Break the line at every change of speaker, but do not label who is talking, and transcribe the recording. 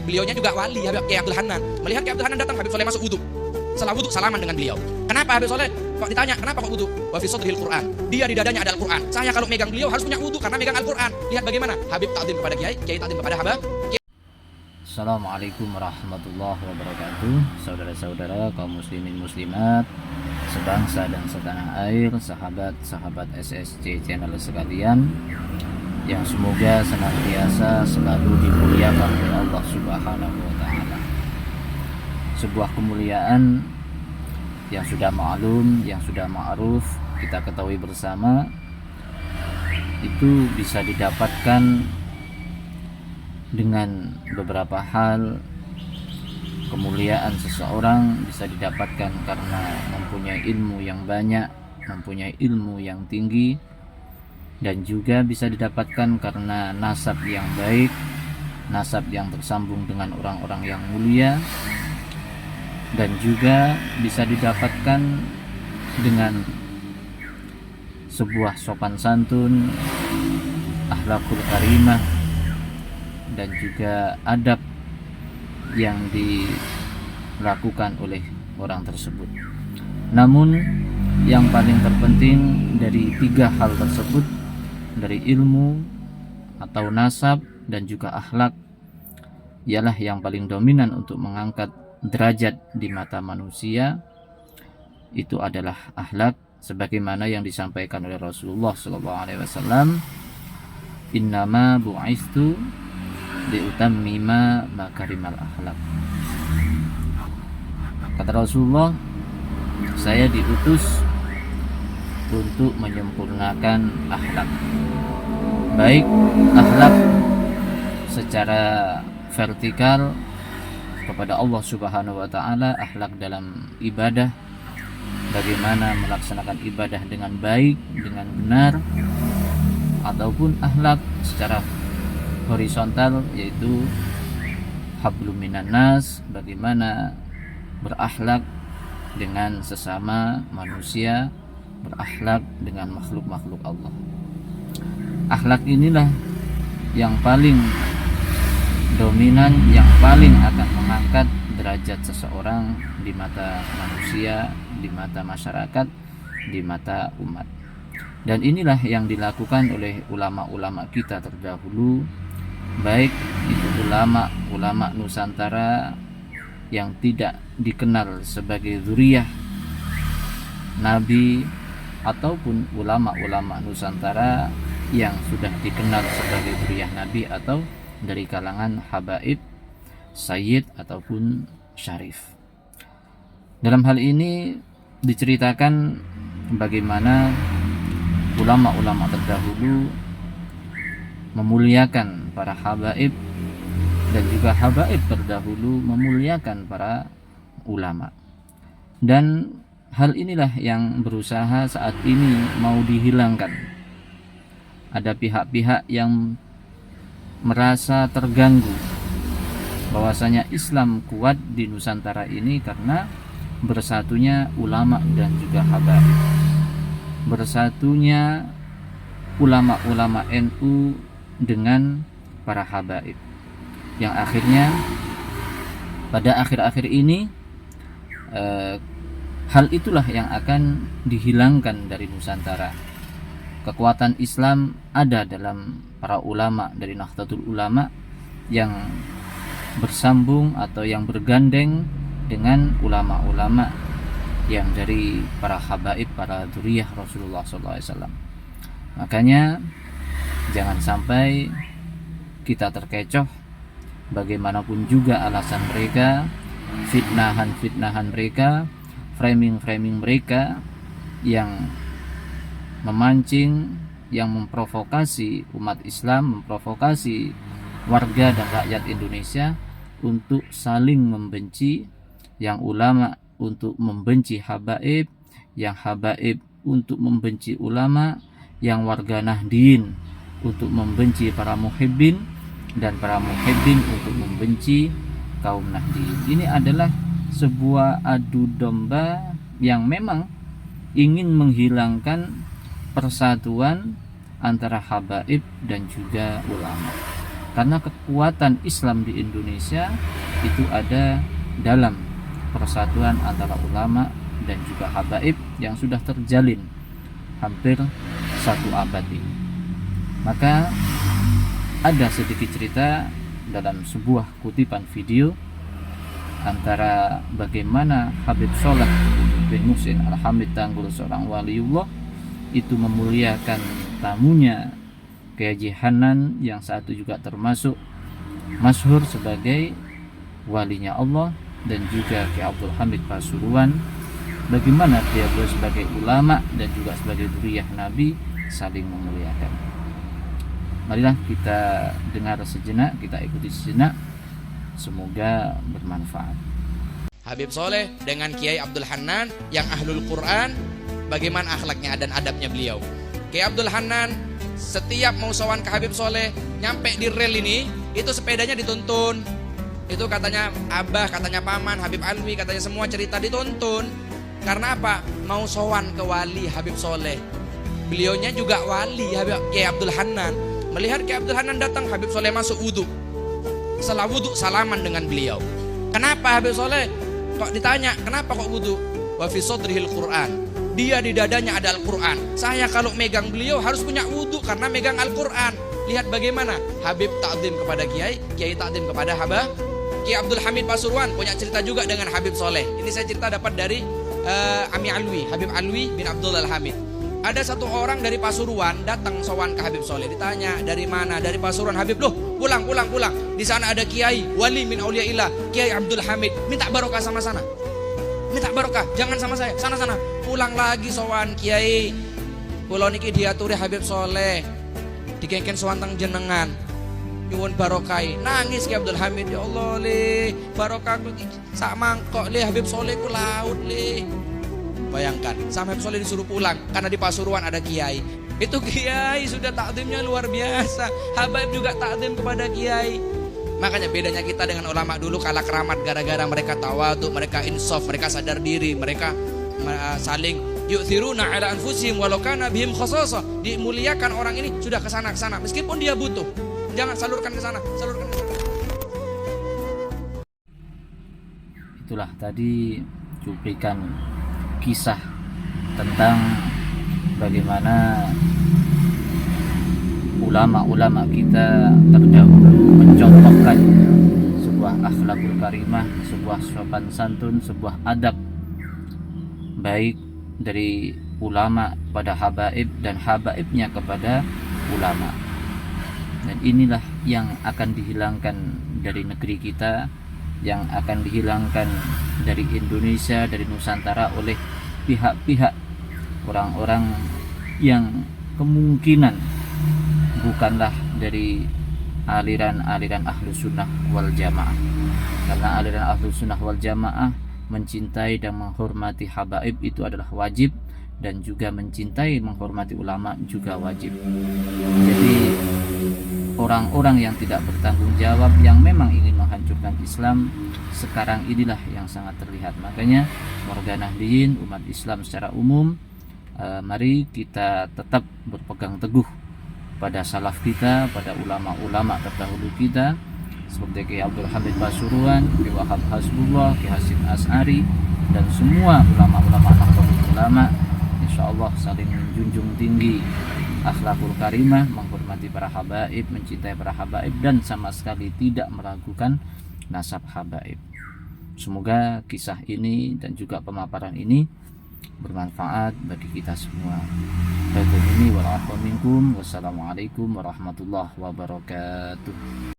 beliaunya juga wali, Kiai Abdul Hanan. Melihat Kiai Abdul Hanan datang, Habib Soleh masuk wudhu. Setelah wudhu salaman dengan beliau. Kenapa Habib Soleh? Kok ditanya, kenapa kok wudhu? Wa fi sadril Quran. Dia di dadanya ada Al-Quran. Saya kalau megang beliau harus punya wudhu karena megang Al-Quran. Lihat bagaimana Habib ta'zim kepada Kiai, Kiai ta'zim kepada Habib.
Assalamualaikum warahmatullahi wabarakatuh. Saudara-saudara kaum muslimin muslimat, sebangsa dan setanah air, sahabat-sahabat SSC channel sekalian, yang semoga senantiasa selalu dimuliakan oleh Allah Subhanahu wa taala. Sebuah kemuliaan yang sudah maklum, yang sudah ma'ruf, kita ketahui bersama, itu bisa didapatkan dengan beberapa hal. Kemuliaan seseorang bisa didapatkan karena mempunyai ilmu yang banyak, mempunyai ilmu yang tinggi, dan juga bisa didapatkan karena nasab yang baik, nasab yang tersambung dengan orang-orang yang mulia, dan juga bisa didapatkan dengan sebuah sopan santun, akhlakul karimah, dan juga adab yang dilakukan oleh orang tersebut. Namun yang paling terpenting dari tiga hal tersebut, dari ilmu atau nasab dan juga akhlak, ialah yang paling dominan untuk mengangkat derajat di mata manusia. Itu adalah akhlak, sebagaimana yang disampaikan oleh Rasulullah SAW, innama bu'istu liutammima makarimal akhlak. Kata Rasulullah, saya diutus untuk menyempurnakan akhlak, baik akhlak secara vertikal kepada Allah Subhanahu wa taala, akhlak dalam ibadah, bagaimana melaksanakan ibadah dengan baik, dengan benar, ataupun akhlak secara horizontal, yaitu hablum minan nas, bagaimana berakhlak dengan sesama manusia, berakhlak dengan makhluk-makhluk Allah. Akhlak inilah yang paling dominan, yang paling akan mengangkat derajat seseorang di mata manusia, di mata masyarakat, di mata umat. Dan inilah yang dilakukan oleh ulama-ulama kita terdahulu, baik itu ulama-ulama Nusantara yang tidak dikenal sebagai zuriyah Nabi, ataupun ulama-ulama Nusantara yang sudah dikenal sebagai zuriyah Nabi atau dari kalangan habaib, sayyid ataupun syarif. Dalam hal ini diceritakan bagaimana ulama-ulama terdahulu memuliakan para habaib, dan juga habaib terdahulu memuliakan para ulama. Dan hal inilah yang berusaha saat ini mau dihilangkan. Ada pihak-pihak yang merasa terganggu bahwasanya Islam kuat di Nusantara ini karena bersatunya ulama dan juga habaib, bersatunya ulama-ulama NU dengan para habaib, yang akhirnya pada akhir-akhir ini hal itulah yang akan dihilangkan dari Nusantara. Kekuatan Islam ada dalam para ulama dari Nahdlatul Ulama yang bersambung atau yang bergandeng dengan ulama-ulama yang dari para habaib, para dzurriyyah Rasulullah SAW. Makanya jangan sampai kita terkecoh, bagaimanapun juga alasan mereka, fitnahan mereka, framing mereka yang memancing, yang memprovokasi umat Islam, memprovokasi warga dan rakyat Indonesia untuk saling membenci, yang ulama untuk membenci habaib, yang habaib untuk membenci ulama, yang warga Nahdien untuk membenci para muhibbin, dan para muhibbin untuk membenci kaum Nahdien. Ini adalah sebuah adu domba yang memang ingin menghilangkan persatuan antara habaib dan juga ulama. Karena kekuatan Islam di Indonesia itu ada dalam persatuan antara ulama dan juga habaib yang sudah terjalin hampir 1 abad ini. Maka ada sedikit cerita dalam sebuah kutipan video antara bagaimana Habib Sholeh bin Muhsin Al-Hamid Tanggul, seorang waliullah, itu memuliakan tamunya Kiai Haji Hanan yang saat itu juga termasuk masyhur sebagai walinya Allah, dan juga Kiai Abdul Hamid Pasuruan, bagaimana dia sebagai ulama dan juga sebagai dzurriyyah Nabi saling memuliakan. Marilah kita dengar sejenak, kita ikuti sejenak, semoga bermanfaat.
Habib Sholeh dengan Kiai Abdul Hanan yang ahlul Quran, bagaimana akhlaknya dan adabnya beliau. Kiai Abdul Hanan setiap mau sowan ke Habib Sholeh, nyampe di rel ini, itu sepedanya dituntun. Itu katanya abah, katanya paman, Habib Alwi, katanya semua cerita dituntun. Karena apa? Mau sowan ke wali Habib Sholeh. Beliaunya juga wali, Kiai Abdul Hanan. Melihat Kiai Abdul Hanan datang, Habib Sholeh masuk wudhu. Setelah wudhu salaman dengan beliau. Kenapa Habib Sholeh? Kok ditanya, kenapa kok wudhu? Wa fi sadrihil Quran. Dia di dadanya ada Al-Quran. Saya kalau megang beliau harus punya wudhu karena megang Al-Quran. Lihat bagaimana Habib takdim kepada Kiai, Kiai takdim kepada Habib. Kiai Abdul Hamid Pasuruan punya cerita juga dengan Habib Sholeh. Ini saya cerita dapat dari Ami Alwi, Habib Alwi bin Abdul Hamid. Ada satu orang dari Pasuruan datang sowan ke Habib Sholeh. Ditanya, dari mana? Dari Pasuruan. Habib, loh pulang. Di sana ada Kiai, wali min auliyaillah, Kiai Abdul Hamid. Minta barokah sama sana. Minta barokah, jangan sama saya, sana. Pulang lagi sowan Kiai. Kula niki diaturi Habib Sholeh. Dikengken sowan teng jenengan. Nyuwun barokai. Nangis Kiai Abdul Hamid, ya Allah le, barokah sak mangkok le, Habib Sholeh ku laut le. Bayangkan, sama Habib Sholeh disuruh pulang karena di Pasuruan ada Kiai. Itu Kiai sudah takdimnya luar biasa. Habib juga takdim kepada Kiai. Makanya bedanya kita dengan ulama dulu kalah keramat gara-gara mereka tawadhu, mereka insaf, mereka sadar diri, mereka saling yu'thiruna ala anfusihim walau kana bihim khasasah. Dimuliakan orang ini sudah ke sana meskipun dia butuh. Jangan salurkan ke sana.
Itulah tadi cuplikan kisah tentang bagaimana ulama-ulama kita terdahulu mencontohkan sebuah akhlakul karimah, sebuah sopan santun, sebuah adab baik dari ulama pada habaib dan habaibnya kepada ulama. Dan inilah yang akan dihilangkan dari negeri kita, yang akan dihilangkan dari Indonesia, dari Nusantara oleh pihak-pihak orang-orang yang kemungkinan bukanlah dari aliran-aliran Ahlus Sunnah wal Jamaah. Karena aliran Ahlus Sunnah wal Jamaah mencintai dan menghormati habaib itu adalah wajib, dan juga mencintai menghormati ulama juga wajib. Jadi orang-orang yang tidak bertanggung jawab, yang memang ingin menghancurkan Islam, sekarang inilah yang sangat terlihat. Makanya warga Nahdliyin, umat Islam secara umum, mari kita tetap berpegang teguh pada salaf kita, pada ulama-ulama terdahulu kita, seperti Kiai Abdul Hamid Pasuruan, Kiai Wahab Hasbullah, Kiai Hasim As'ari, dan semua ulama-ulama Nahdlatul Ulama. InsyaAllah saling menjunjung tinggi akhlakul karimah, menghormati para habaib, mencintai para habaib, dan sama sekali tidak meragukan nasab habaib. Semoga kisah ini dan juga pemaparan ini bermanfaat bagi kita semua. Wassalamualaikum warahmatullahi wabarakatuh.